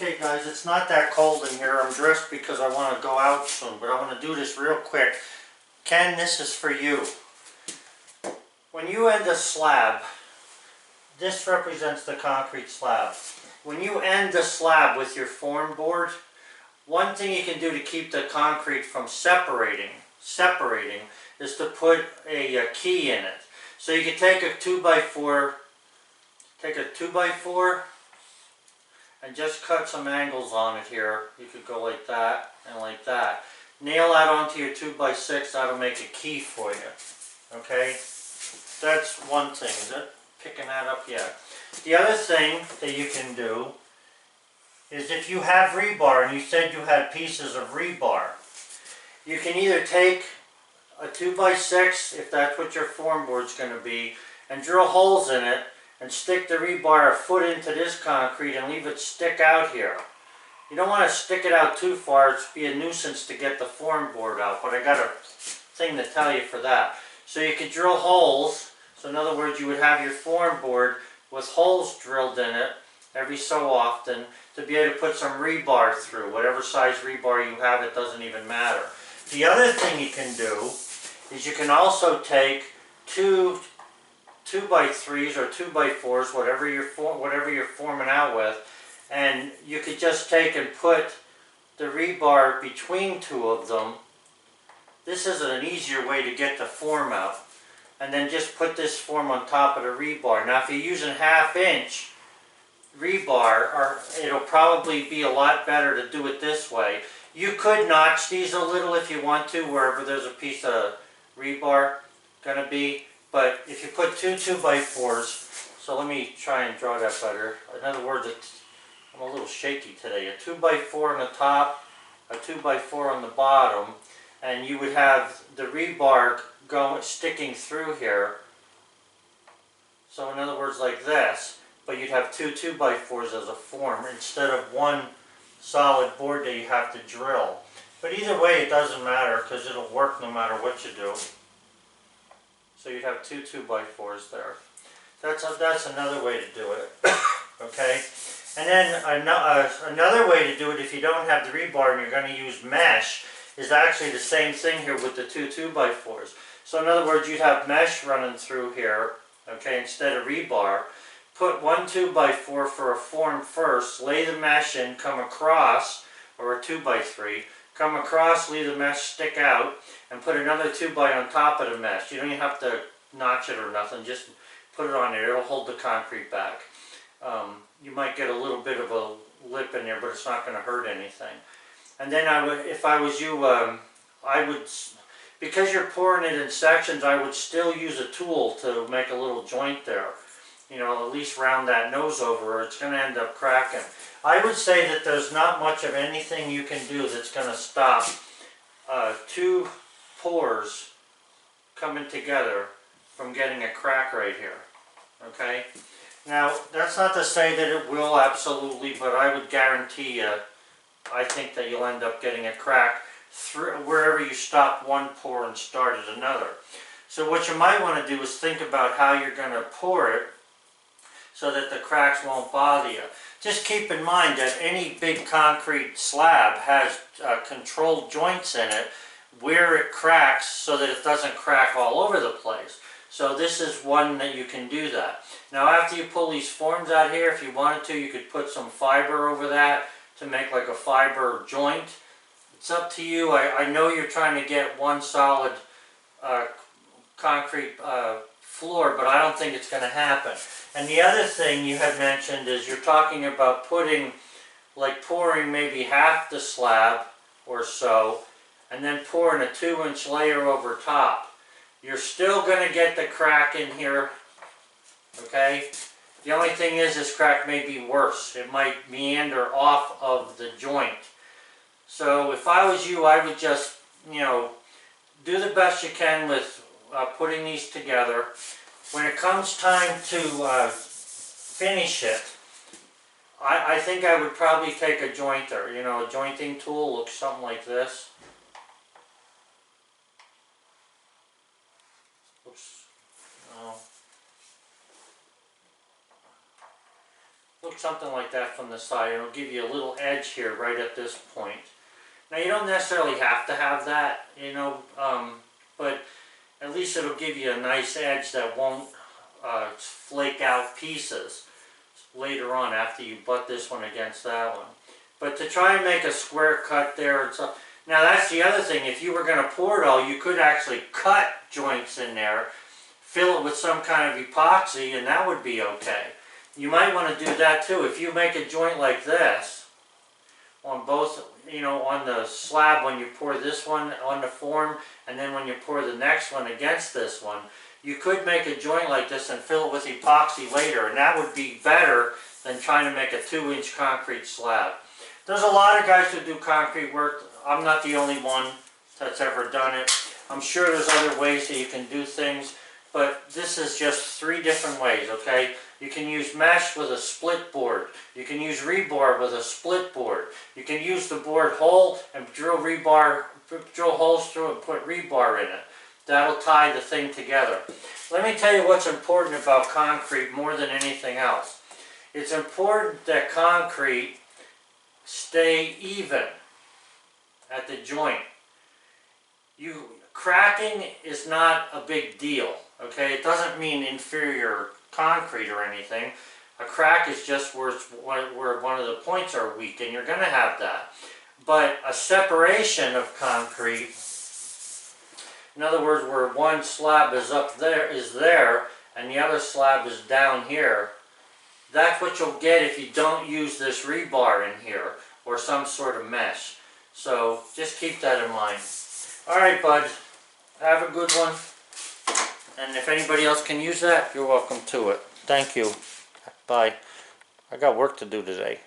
Okay guys, it's not that cold in here. I'm dressed because I want to go out soon, but I want to do this real quick. Ken, this is for you. When you end a slab, this represents the concrete slab. When you end the slab with your form board, one thing you can do to keep the concrete from separating is to put a key in it. So you can take a 2x4, and just cut some angles on it here. You could go like that and like that. Nail that onto your 2x6, that'll make a key for you. Okay? That's one thing. Is that picking that up yet? The other thing that you can do is if you have rebar, and you said you had pieces of rebar, you can either take a 2x6, if that's what your form board's going to be, and drill holes in it, and stick the rebar a foot into this concrete and leave it stick out here. You don't want to stick it out too far, it'd be a nuisance to get the form board out, but I got a thing to tell you for that. So you could drill holes, so in other words you would have your form board with holes drilled in it every so often to be able to put some rebar through. Whatever size rebar you have, it doesn't even matter. The other thing you can do is you can also take two 2x3s or 2x4s, whatever you're forming out with, and you could just take and put the rebar between two of them. This is an easier way to get the form out, and then just put this form on top of the rebar. Now if you're using 1/2 inch rebar, it'll probably be a lot better to do it this way. You could notch these a little if you want to, wherever there's a piece of rebar going to be. But if you put two 2x4s, so let me try and draw that better. In other words, I'm a little shaky today. A 2x4 on the top, a 2x4 on the bottom, and you would have the rebar sticking through here. So in other words, like this, but you'd have two 2x4s as a form instead of one solid board that you have to drill. But either way, it doesn't matter because it'll work no matter what you do. So you'd have two 2x4s there. That's another way to do it. Okay? And then another way to do it if you don't have the rebar and you're going to use mesh is actually the same thing here with the two 2x4s. So in other words, you'd have mesh running through here, okay, instead of rebar. Put one 2x4 for a form first, lay the mesh in, come across, or a 2x3, come across, leave the mesh stick out, and put another 2x on top of the mesh. You don't even have to notch it or nothing, just put it on there. It'll hold the concrete back. You might get a little bit of a lip in there, but it's not going to hurt anything. And then if I was you, I would, because you're pouring it in sections, I would still use a tool to make a little joint there. You know, at least round that nose over, or it's going to end up cracking. I would say that there's not much of anything you can do that's going to stop two pores coming together from getting a crack right here. Okay? Now, that's not to say that it will absolutely, but I would guarantee you, I think that you'll end up getting a crack through wherever you stop one pore and started another. So what you might want to do is think about how you're going to pour it so that the cracks won't bother you. Just keep in mind that any big concrete slab has controlled joints in it where it cracks so that it doesn't crack all over the place. So this is one that you can do that. Now after you pull these forms out here, if you wanted to, you could put some fiber over that to make like a fiber joint. It's up to you. I know you're trying to get one solid concrete floor, but I don't think it's going to happen. And the other thing you had mentioned is you're talking about pouring maybe half the slab or so, and then pouring a 2-inch layer over top. You're still going to get the crack in here, okay? The only thing is this crack may be worse. It might meander off of the joint. So if I was you, I would just, you know, do the best you can with putting these together. When it comes time to finish it, I think I would probably take a jointer. You know, a jointing tool looks something like this. Oops. No. look something like that from the side. It'll give you a little edge here right at this point. Now you don't necessarily have to have that, you know, but at least it'll give you a nice edge that won't flake out pieces later on after you butt this one against that one. But to try and make a square cut there, now that's the other thing. If you were going to pour it all, you could actually cut joints in there, fill it with some kind of epoxy, and that would be okay. You might want to do that too. If you make a joint like this on both, you know, on the slab when you pour this one on the form, and then when you pour the next one against this one, you could make a joint like this and fill it with epoxy later, and that would be better than trying to make a 2-inch concrete slab. There's a lot of guys who do concrete work. I'm not the only one that's ever done it. I'm sure there's other ways that you can do things, but this is just 3 different ways, okay? You can use mesh with a split board. You can use rebar with a split board. You can use the board whole and drill holes through it and put rebar in it. That'll tie the thing together. Let me tell you what's important about concrete more than anything else. It's important that concrete stay even at the joint. Cracking is not a big deal, okay? It doesn't mean inferior concrete or anything. A crack is just where one of the points are weak, and you're going to have that. But a separation of concrete, in other words, where one slab is there, and the other slab is down here, that's what you'll get if you don't use this rebar in here, or some sort of mesh. So just keep that in mind. Alright, bud. Have a good one. And if anybody else can use that, you're welcome to it. Thank you. Bye. I got work to do today.